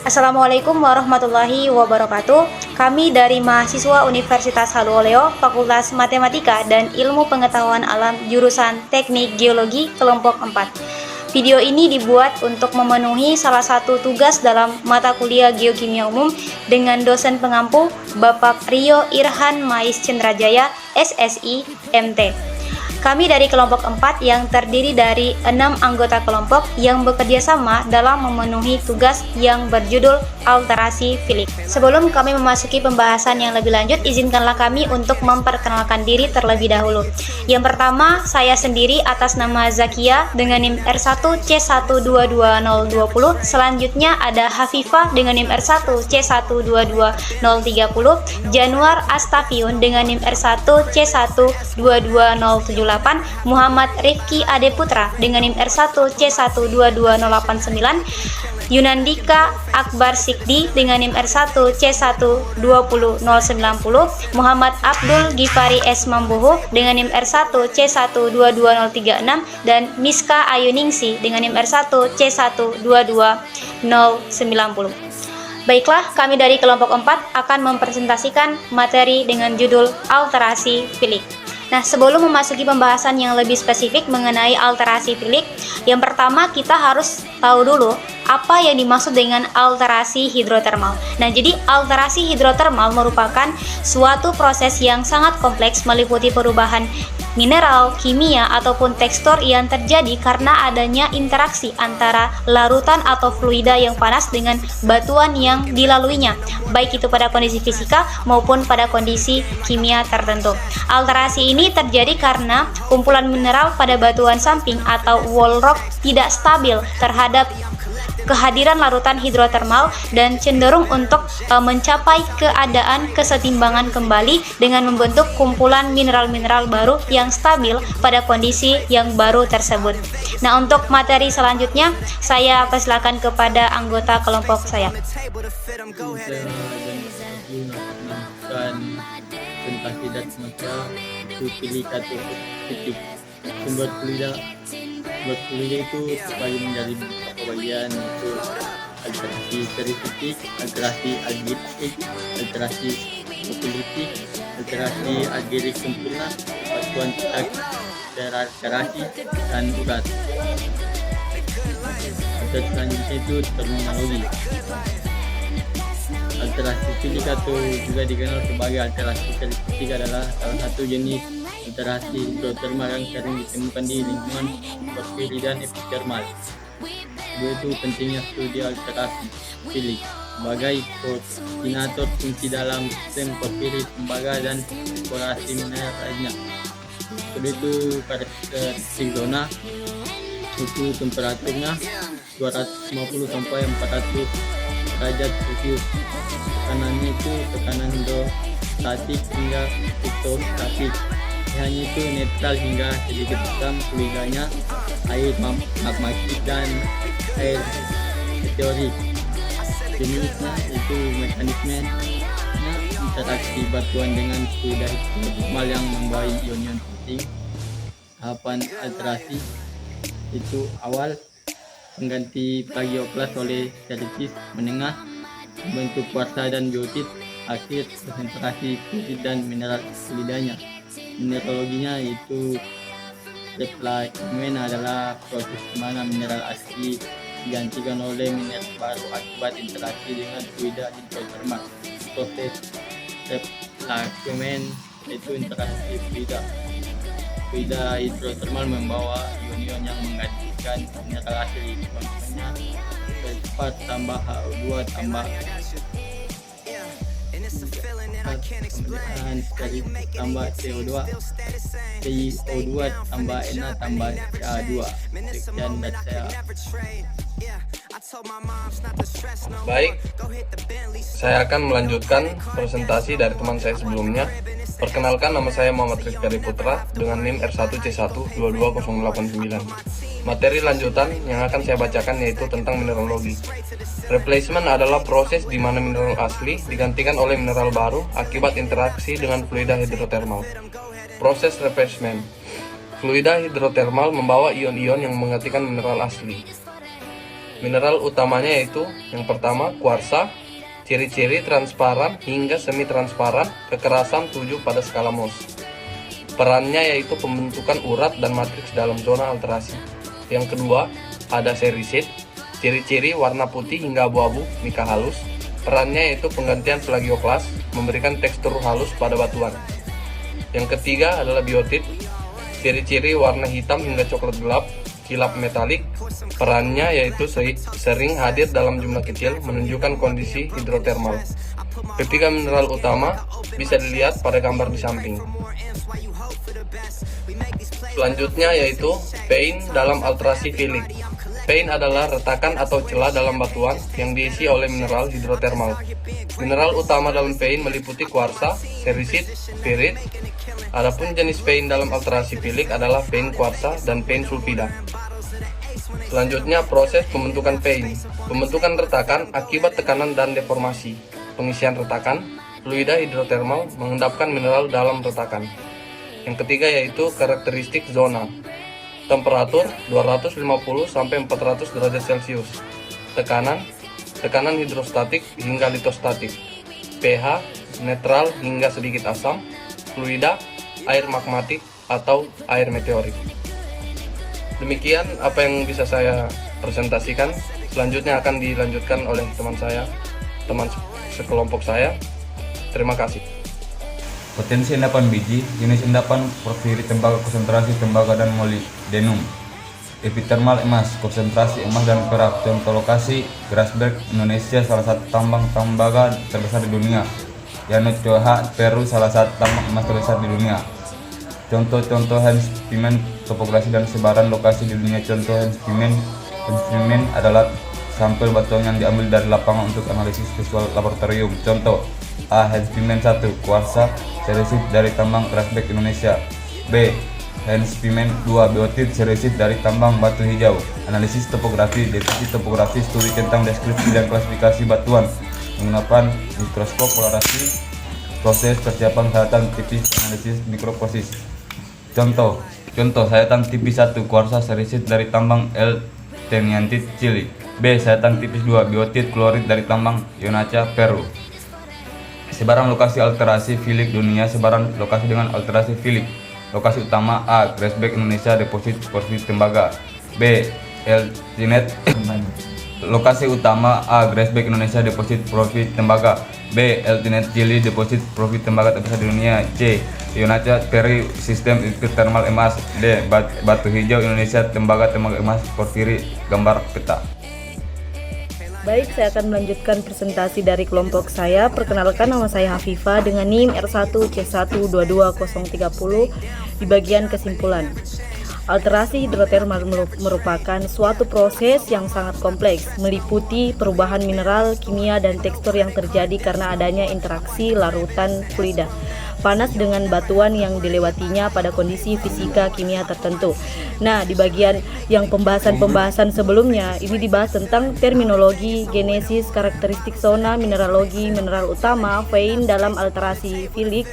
Assalamualaikum warahmatullahi wabarakatuh. Kami dari mahasiswa Universitas Haluoleo, Fakultas Matematika dan Ilmu Pengetahuan Alam jurusan Teknik Geologi kelompok 4. Video ini dibuat untuk memenuhi salah satu tugas dalam mata kuliah Geokimia Umum dengan dosen pengampu Bapak Rio Irhan Mais Cendrajaya, SSI, MT. Kami dari kelompok 4 yang terdiri dari 6 anggota kelompok yang bekerja sama dalam memenuhi tugas yang berjudul alterasi filik. Sebelum kami memasuki pembahasan yang lebih lanjut, izinkanlah kami untuk memperkenalkan diri terlebih dahulu. Yang pertama, saya sendiri atas nama Zakia dengan NIM R1C122020. Selanjutnya ada Hafifah dengan NIM R1C122030, Januar Astafiun dengan NIM R1C122078, Muhammad Rifki Ade Putra dengan NIM R1C122089, Yunandika Akbar Sikdi dengan NIM R1C120090, Muhammad Abdul Gifari S. Mamboho dengan NIM R1C122036, dan Miska Ayuningsi dengan NIM R1C122090. Baiklah, kami dari kelompok 4 akan mempresentasikan materi dengan judul alterasi filik. Nah, sebelum memasuki pembahasan yang lebih spesifik mengenai alterasi filik, yang pertama kita harus tahu dulu apa yang dimaksud dengan alterasi hidrotermal. Nah, jadi alterasi hidrotermal merupakan suatu proses yang sangat kompleks meliputi perubahan mineral, kimia, ataupun tekstur yang terjadi karena adanya interaksi antara larutan atau fluida yang panas dengan batuan yang dilaluinya, baik itu pada kondisi fisika maupun pada kondisi kimia tertentu. Alterasi ini terjadi karena kumpulan mineral pada batuan samping atau wall rock tidak stabil terhadap kehadiran larutan hidrotermal dan cenderung untuk mencapai keadaan kesetimbangan kembali dengan membentuk kumpulan mineral-mineral baru yang stabil pada kondisi yang baru tersebut. Nah, untuk materi selanjutnya saya persilakan kepada anggota kelompok saya. Tentang tidak semata itu pilih satu titik sumber fluida. Sumber fluida itu supaya menjadi beberapa bagian, itu alterasi serifik, alterasi algerik, alterasi politik, alterasi algerik sempurna, batuan alterasi dan urat. Dan selanjutnya itu terminologi. Alterasi filik atau juga dikenal sebagai alterasi serifik adalah salah satu jenis alterasi hidrotermal yang sering ditemukan di lingkungan fosfiri dan epitermal. Yaitu pentingnya studi alterasi filik sebagai koordinator fungsi dalam sistem fosfiri, tembaga, dan eksplorasi mineral lainnya. Itu karakteristik zona itu temperaturnya 250 sampai 400 derajat Celcius. Tekanannya itu tekanan hidrostatik hingga eksostatik. Hanya itu netral hingga sedikit asam, fluidanya air magmatik dan air meteorik. Jenisnya itu mekanismenya interaksi batuan dengan fluida hidrotermal yang membawa ion-ion penting. Tahapan alterasi itu awal pengganti plagioklas oleh serikis, menengah bentuk kuarsa dan biotit, akhir konsentrasi fluid dan mineral fluidanya. Mineraloginya itu replacement adalah proses di mana mineral asli digantikan oleh mineral baru akibat interaksi dengan fluida hidrotermal. Proses replacement itu interaksi fluida hidrotermal membawa ion-ion yang menggantikan mineral asli. Contohnya P4 tambah HO2 tambah tambah CO2, CO2 tambah Na tambah Ca2. Sekian dari saya. Baik, saya akan melanjutkan presentasi dari teman saya sebelumnya. Perkenalkan, nama saya Muhammad Rifki Ade Putra dengan NIM R1C122089. Materi lanjutan yang akan saya bacakan yaitu tentang mineralogi. Replacement adalah proses di mana mineral asli digantikan oleh mineral baru akibat interaksi dengan fluida hidrotermal. Proses replacement. Fluida hidrotermal membawa ion-ion yang menggantikan mineral asli. Mineral utamanya yaitu yang pertama kuarsa, ciri-ciri transparan hingga semi-transparan, kekerasan 7 pada skala Mohs. Perannya yaitu pembentukan urat dan matriks dalam zona alterasi. Yang kedua, ada serisit, ciri-ciri warna putih hingga abu-abu, mika halus. Perannya yaitu penggantian plagioklas, memberikan tekstur halus pada batuan. Yang ketiga adalah biotit, ciri-ciri warna hitam hingga coklat gelap, kilap metalik. Perannya yaitu sering hadir dalam jumlah kecil, menunjukkan kondisi hidrotermal. Ketiga mineral utama bisa dilihat pada gambar di samping. Selanjutnya yaitu vein dalam alterasi filik. Vein adalah retakan atau celah dalam batuan yang diisi oleh mineral hidrotermal. Mineral utama dalam vein meliputi kuarsa, serisit, pirit. Adapun jenis vein dalam alterasi filik adalah vein kuarsa dan vein sulfida. Selanjutnya proses pembentukan vein. Pembentukan retakan akibat tekanan dan deformasi. Pengisian retakan, fluida hidrotermal mengendapkan mineral dalam retakan. Yang ketiga yaitu karakteristik zona. Temperatur 250 sampai 400 derajat Celcius. Tekanan hidrostatik hingga litostatik. pH netral hingga sedikit asam. Fluida air magmatik atau air meteorik. Demikian apa yang bisa saya presentasikan. Selanjutnya akan dilanjutkan oleh teman sekelompok saya. Terima kasih. Potensi endapan biji, jenis endapan porfiri tembaga, konsentrasi tembaga dan molybdenum. Epithermal emas, konsentrasi emas dan perak. Contoh lokasi, Grasberg, Indonesia, salah satu tambang tembaga terbesar di dunia. Yanacocha, Peru, salah satu tambang emas terbesar di dunia. Contoh-contoh Hans Piemann, topografi dan sebaran lokasi di dunia. Contoh Hans Piemann adalah sampel batuan yang diambil dari lapangan untuk analisis visual laboratorium. Contoh A. Hans Piemann 1, kuarsa, serisit dari tambang Grasberg, Indonesia. B. Hans Piemann 2, biotit, serisit dari tambang batu hijau. Analisis topografi, definisi topografi, studi tentang deskripsi dan klasifikasi batuan menggunakan mikroskop polarasi, proses persiapan sayatan tipis, analisis mikroproses. Contoh sayatan tipis 1, kuarsa, serisit dari tambang El Teniente, Chili. B. Sayatan tipis 2, biotit, klorit dari tambang Yanacocha, Peru. Sebaran lokasi alterasi filik dunia. Sebaran lokasi dengan alterasi filik. Lokasi utama A. Grasberg, Indonesia, deposit porfiri tembaga. B. El Teniente. Lokasi utama A. Grasberg, Indonesia, deposit porfiri tembaga. B. El Teniente, Chili, deposit porfiri tembaga terbesar di dunia. C. Yanacocha, Peru, sistem epithermal emas. D. Batu hijau, Indonesia, tembaga emas porfiri. Gambar peta. Baik, saya akan melanjutkan presentasi dari kelompok saya. Perkenalkan, nama saya Hafifah dengan NIM R1C122030 di bagian kesimpulan. Alterasi hidrotermal merupakan suatu proses yang sangat kompleks, meliputi perubahan mineral, kimia, dan tekstur yang terjadi karena adanya interaksi larutan fluida panas dengan batuan yang dilewatinya pada kondisi fisika kimia tertentu. Nah, di bagian yang pembahasan sebelumnya, ini dibahas tentang terminologi, genesis, karakteristik zona, mineralogi, mineral utama, vein dalam alterasi filik,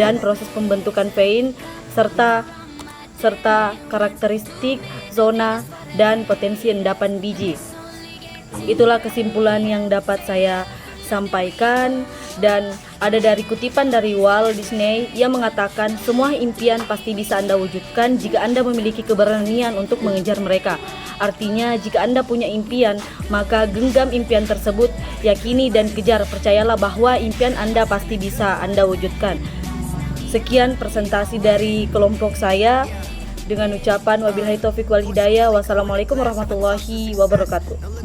dan proses pembentukan vein, serta karakteristik zona dan potensi endapan biji. Itulah kesimpulan yang dapat saya sampaikan, dan ada dari kutipan dari Walt Disney yang mengatakan semua impian pasti bisa Anda wujudkan jika Anda memiliki keberanian untuk mengejar mereka. Artinya, jika Anda punya impian, maka genggam impian tersebut, yakini dan kejar. Percayalah bahwa impian Anda pasti bisa Anda wujudkan. Sekian presentasi dari kelompok saya. Dengan ucapan wabillahi taufiq wal hidayah. Wassalamualaikum warahmatullahi wabarakatuh.